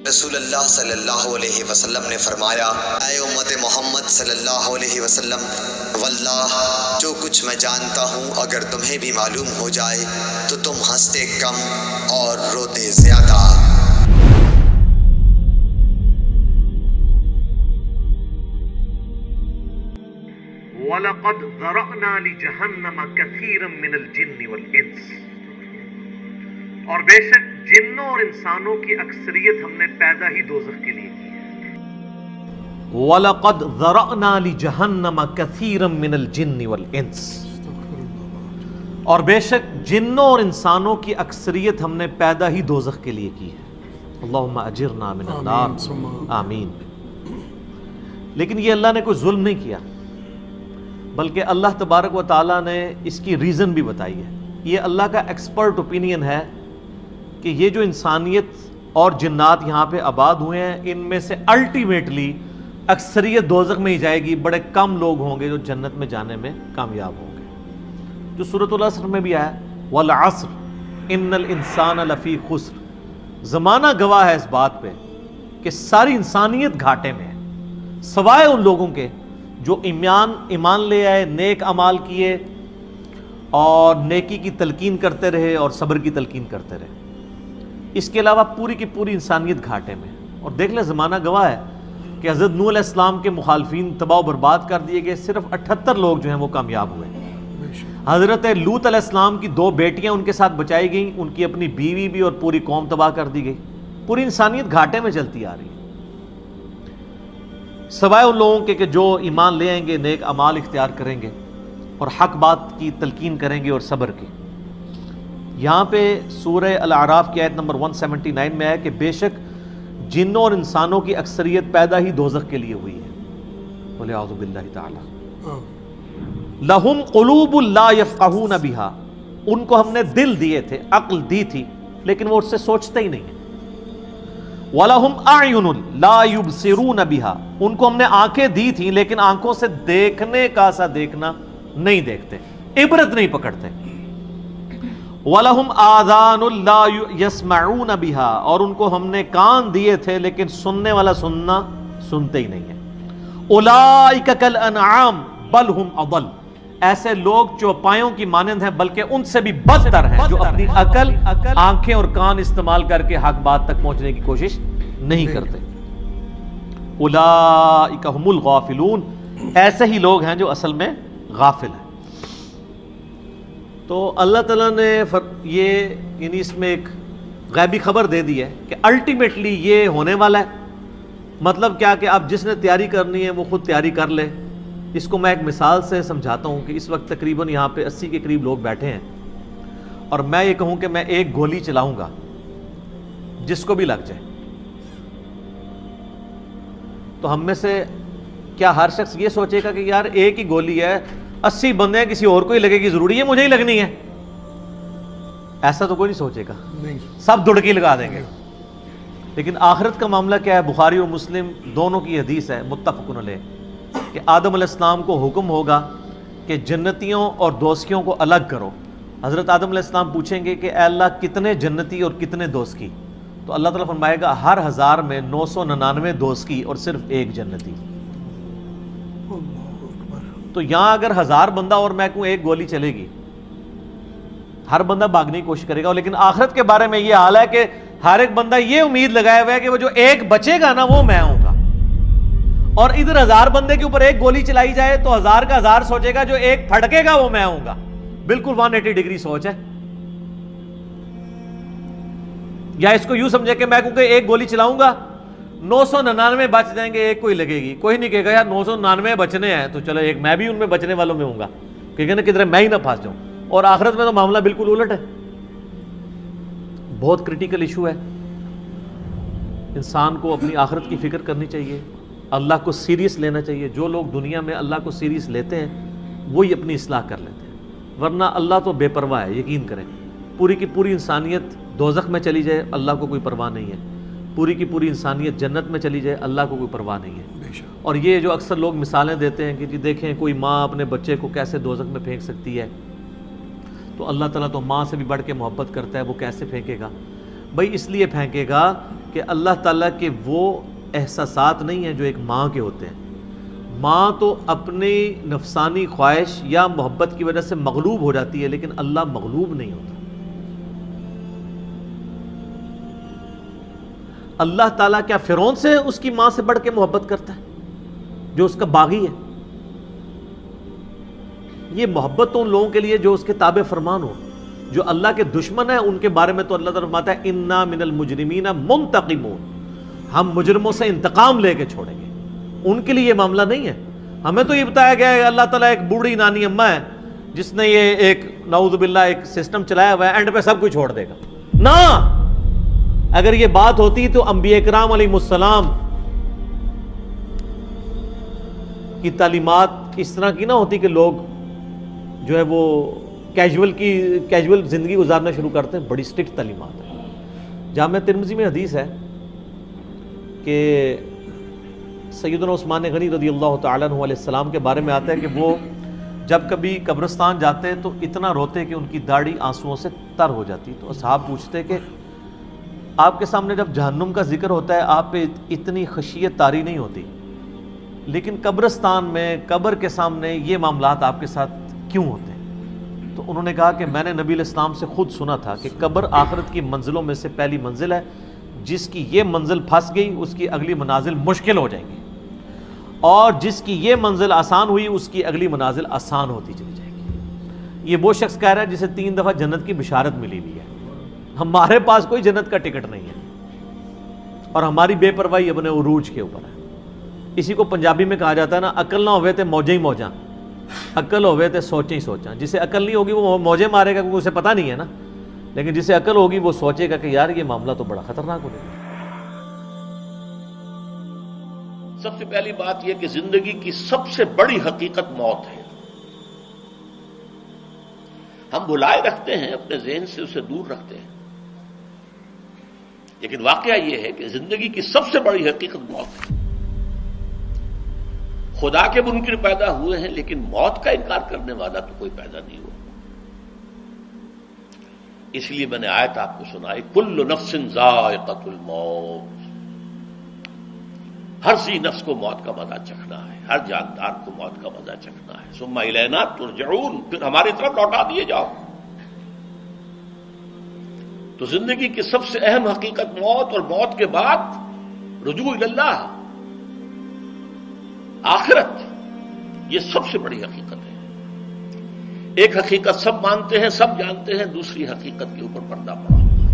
رسول اللہ صلی اللہ علیہ وسلم نے فرمایا، اے امت محمد صلی اللہ علیہ وسلم، واللہ جو کچھ میں جانتا ہوں اگر تمہیں بھی معلوم ہو جائے تو تم ہنستے کم اور روتے زیادہ۔ وَلَقَدْ ذَرَأْنَا لِجَهَنَّمَ كَثِيرًا مِنَ الْجِنِّ وَالْإِنسِ، اور بے شک جنوں اور انسانوں کی اکثریت ہم نے پیدا ہی دوزخ کے لیے کی ہے۔ وَلَقَدْ ذَرَأْنَا لِجَهَنَّمَ كَثِيرًا مِنَ الْجِنِّ وَالْإِنسِ، اور بے شک جنوں اور انسانوں کی اکثریت ہم نے پیدا ہی دوزخ کے لیے کی ہے۔ اللہم اجرنا من النار، آمین۔ لیکن یہ اللہ نے کوئی ظلم نہیں کیا، بلکہ اللہ تبارک و تعالیٰ نے اس کی ریزن بھی بتائی ہے۔ یہ اللہ کا ایکسپرٹ اوپینین ہے کہ یہ جو انسانیت اور جنات یہاں پہ آباد ہوئے ہیں، ان میں سے الٹیمیٹلی اکثریت دوزخ میں ہی جائے گی، بڑے کم لوگ ہوں گے جو جنت میں جانے میں کامیاب ہوں گے۔ جو سورۃ العصر میں بھی آیا، والعصر ان الانسان لفی خسر، زمانہ گواہ ہے اس بات پہ کہ ساری انسانیت گھاٹے میں ہے، سوائے ان لوگوں کے جو ایمان لے آئے، نیک اعمال کیے اور نیکی کی تلقین کرتے رہے اور صبر کی تلقین کرتے رہے۔ اس کے علاوہ پوری کی پوری انسانیت گھاٹے میں۔ اور دیکھ لیں زمانہ گواہ ہے کہ حضرت نوح علیہ السلام کے مخالفین تباہ و برباد کر دیے گئے، صرف 78 لوگ جو ہیں وہ کامیاب ہوئے۔ حضرت لوط علیہ السلام کی 2 بیٹیاں ان کے ساتھ بچائی گئیں، ان کی اپنی بیوی بھی اور پوری قوم تباہ کر دی گئی۔ پوری انسانیت گھاٹے میں چلتی آ رہی ہے، سوائے ان لوگوں کے کہ جو ایمان لے آئیں گے، نیک اعمال اختیار کریں گے اور حق بات کی تلقین کریں گے اور صبر کی۔ یہاں پہ سورہ الاعراف کی آیت نمبر 179 میں ہے کہ بے شک جنوں اور انسانوں کی اکثریت پیدا ہی دوزخ کے لیے ہوئی ہے۔ وَلِعَوْذُ بِاللَّهِ تَعَالَى لَهُمْ قُلُوبٌ لَا يَفْقَهُونَ بِهَا، ان کو ہم نے دل دیے تھے، عقل دی تھی، لیکن وہ اس سے سوچتے ہی نہیں ہیں۔ وَلَهُمْ أَعْيُنٌ لَا يُبْصِرُونَ بِهَا، ان کو ہم نے آنکھیں دی تھی لیکن آنکھوں سے دیکھنے کا سا دیکھنا نہیں دیکھتے، عبرت نہیں پکڑتے۔ وَلَهُمْ آذَانٌ لَا يَسْمَعُونَ بِهَا، اور ان کو ہم نے کان دیے تھے لیکن سننے والا سننا سنتے ہی نہیں ہیں۔ أُولَئِكَ كَالْأَنْعَامِ بَلْ هُمْ أَضَلُّ، ایسے لوگ چوپایوں کی مانند ہیں بلکہ ان سے بھی بدتر ہیں، جو اپنی عقل، آنکھیں اور کان استعمال کر کے حق بات تک پہنچنے کی کوشش نہیں کرتے۔ اولئک هم الغافلون، ایسے ہی لوگ ہیں جو اصل میں غافل ہیں۔ تو اللہ تعالیٰ نے یہ یعنی اس میں ایک غیبی خبر دے دی ہے کہ الٹیمیٹلی یہ ہونے والا ہے۔ مطلب کیا کہ اب جس نے تیاری کرنی ہے وہ خود تیاری کر لے۔ اس کو میں ایک مثال سے سمجھاتا ہوں کہ اس وقت تقریباً یہاں پہ 80 کے قریب لوگ بیٹھے ہیں، اور میں یہ کہوں کہ میں ایک گولی چلاؤں گا جس کو بھی لگ جائے، تو ہم میں سے کیا ہر شخص یہ سوچے گا کہ یار ایک ہی گولی ہے، 80 بندے ہیں، کسی اور کو ہی لگے گی، ضروری ہے مجھے ہی لگنی ہے؟ ایسا تو کوئی نہیں سوچے گا، سب دڑکی لگا دیں گے۔ لیکن آخرت کا معاملہ کیا ہے؟ بخاری اور مسلم دونوں کی حدیث ہے متفق علیہ کہ آدم علیہ السلام کو حکم ہوگا کہ جنتیوں اور دوزخیوں کو الگ کرو۔ حضرت آدم علیہ السلام پوچھیں گے کہ اے اللہ کتنے جنتی اور کتنے دوزخی؟ تو اللہ تعالیٰ فرمائے گا ہر 1000 میں 999 دوزخی اور صرف 1 جنتی۔ تو یہاں اگر 1000 بندہ اور میں کہوں ایک گولی چلے گی، ہر بندہ بھاگنے کی کوشش کرے گا، لیکن آخرت کے بارے میں یہ حال ہے کہ ہر ایک بندہ یہ امید لگایا ہوا ہے کہ وہ جو ایک بچے گا نا وہ میں ہوں گا۔ اور ادھر 1000 بندے کے اوپر ایک گولی چلائی جائے تو 1000 کا 1000 سوچے گا جو ایک پھڑکے گا وہ میں ہوں گا۔ بالکل 180 ڈگری سوچ ہے۔ یا اس کو یوں سمجھے کہ میں کیونکہ ایک گولی چلاؤں گا 999 بچ جائیں گے، ایک کوئی لگے گی، کوئی نہیں کہے گا یار 999 بچنے ہیں تو چلو ایک میں بھی ان میں بچنے والوں میں ہوں گا، کہے گا کدھر میں ہی نہ پھنس جاؤں۔ اور آخرت میں تو معاملہ بالکل الٹ ہے۔ بہت کریٹیکل ایشو ہے، انسان کو اپنی آخرت کی فکر کرنی چاہیے، اللہ کو سیریس لینا چاہیے۔ جو لوگ دنیا میں اللہ کو سیریس لیتے ہیں وہی اپنی اصلاح کر لیتے ہیں، ورنہ اللہ تو بے پرواہ ہے۔ یقین کریں پوری کی پوری انسانیت دوزخ میں چلی جائے اللہ کو کوئی پرواہ نہیں ہے، پوری کی پوری انسانیت جنت میں چلی جائے اللہ کو کوئی پرواہ نہیں ہے۔ اور یہ جو اکثر لوگ مثالیں دیتے ہیں کہ جی دیکھیں کوئی ماں اپنے بچے کو کیسے دوزخ میں پھینک سکتی ہے، تو اللہ تعالیٰ تو ماں سے بھی بڑھ کے محبت کرتا ہے، وہ کیسے پھینکے گا؟ بھائی اس لیے پھینکے گا کہ اللہ تعالیٰ کے وہ احساسات نہیں ہیں جو ایک ماں کے ہوتے ہیں. ماں تو اپنی نفسانی خواہش یا محبت کی وجہ سے مغلوب ہو جاتی ہے، لیکن اللہ مغلوب نہیں ہوتا. اللہ تعالیٰ کیا فرعون سے اس کی ماں سے بڑھ کے محبت کرتا ہے جو اس کا باغی ہے؟ یہ محبت تو ان لوگوں کے لیے جو اس کے تابع فرمان ہو. جو اللہ کے دشمن ہیں ان کے بارے میں تو اللہ تعالیٰ فرماتا ہے انا من المجرمین منتقمون، ہم مجرموں سے انتقام لے کے چھوڑیں گے. ان کے لیے یہ معاملہ نہیں ہے. ہمیں تو یہ بتایا گیا ہے اللہ تعالیٰ ایک بوڑھی نانی اماں ہے جس نے یہ ایک نعوذ باللہ ایک سسٹم چلایا ہوا ہے، اینڈ پہ سب کچھ چھوڑ دے گا. نہ، اگر یہ بات ہوتی تو انبیاء کرام علیہ السلام کی تعلیمات اس طرح کی نہ ہوتی کہ لوگ جو ہے وہ کیجول زندگی گزارنا شروع کرتے ہیں. بڑی سٹرکٹ تعلیمات ہیں. جامع ترمذی میں حدیث ہے کہ سیدنا عثمان غنی رضی اللہ تعالیٰ عنہ علیہ السلام کے بارے میں آتا ہے کہ وہ جب کبھی قبرستان جاتے تو اتنا روتے کہ ان کی داڑھی آنسوؤں سے تر ہو جاتی. تو اصحاب پوچھتے کہ آپ کے سامنے جب جہنم کا ذکر ہوتا ہے آپ پہ اتنی خشیت طاری نہیں ہوتی، لیکن قبرستان میں قبر کے سامنے یہ معاملات آپ کے ساتھ کیوں ہوتے ہیں؟ تو انہوں نے کہا کہ میں نے نبی علیہ السلام سے خود سنا تھا کہ قبر آخرت کی منزلوں میں سے پہلی منزل ہے، جس کی یہ منزل پھنس گئی اس کی اگلی منازل مشکل ہو جائیں گی، اور جس کی یہ منزل آسان ہوئی اس کی اگلی منازل آسان ہوتی چلی جائے گی. یہ وہ شخص کہہ رہا ہے جسے 3 دفعہ جنت کی بشارت ملی ہوئی ہے. ہمارے پاس کوئی جنت کا ٹکٹ نہیں ہے اور ہماری بے پرواہی اپنے عروج کے اوپر ہے. اسی کو پنجابی میں کہا جاتا ہے نا، عقل نہ ہوئے تے موجیں ہی موجاں، عقل ہوئے تے سوچیں ہی سوچاں. جسے عقل نہیں ہوگی وہ موجیں مارے گا کیونکہ اسے پتہ نہیں ہے نا، لیکن جسے عقل ہوگی وہ سوچے گا کہ یار یہ معاملہ تو بڑا خطرناک ہو گیا. سب سے پہلی بات یہ کہ زندگی کی سب سے بڑی حقیقت موت ہے. ہم بلائے رکھتے ہیں، اپنے ذہن سے اسے دور رکھتے ہیں، لیکن واقعہ یہ ہے کہ زندگی کی سب سے بڑی حقیقت موت ہے. خدا کے منکر پیدا ہوئے ہیں لیکن موت کا انکار کرنے والا تو کوئی پیدا نہیں ہوا. اس لیے میں نے آیت آپ کو سنائی، کل نفس ذائقۃ الموت، ہر ذی نفس کو موت کا مزہ چکھنا ہے، ہر جاندار کو موت کا مزہ چکھنا ہے. ثم الینا ترجعون، پھر ہماری طرف لوٹا دیے جاؤ. تو زندگی کی سب سے اہم حقیقت موت، اور موت کے بعد رجوع اللہ، آخرت، یہ سب سے بڑی حقیقت ہے. ایک حقیقت سب مانتے ہیں، سب جانتے ہیں، دوسری حقیقت کے اوپر پردہ پڑا ہوا ہے.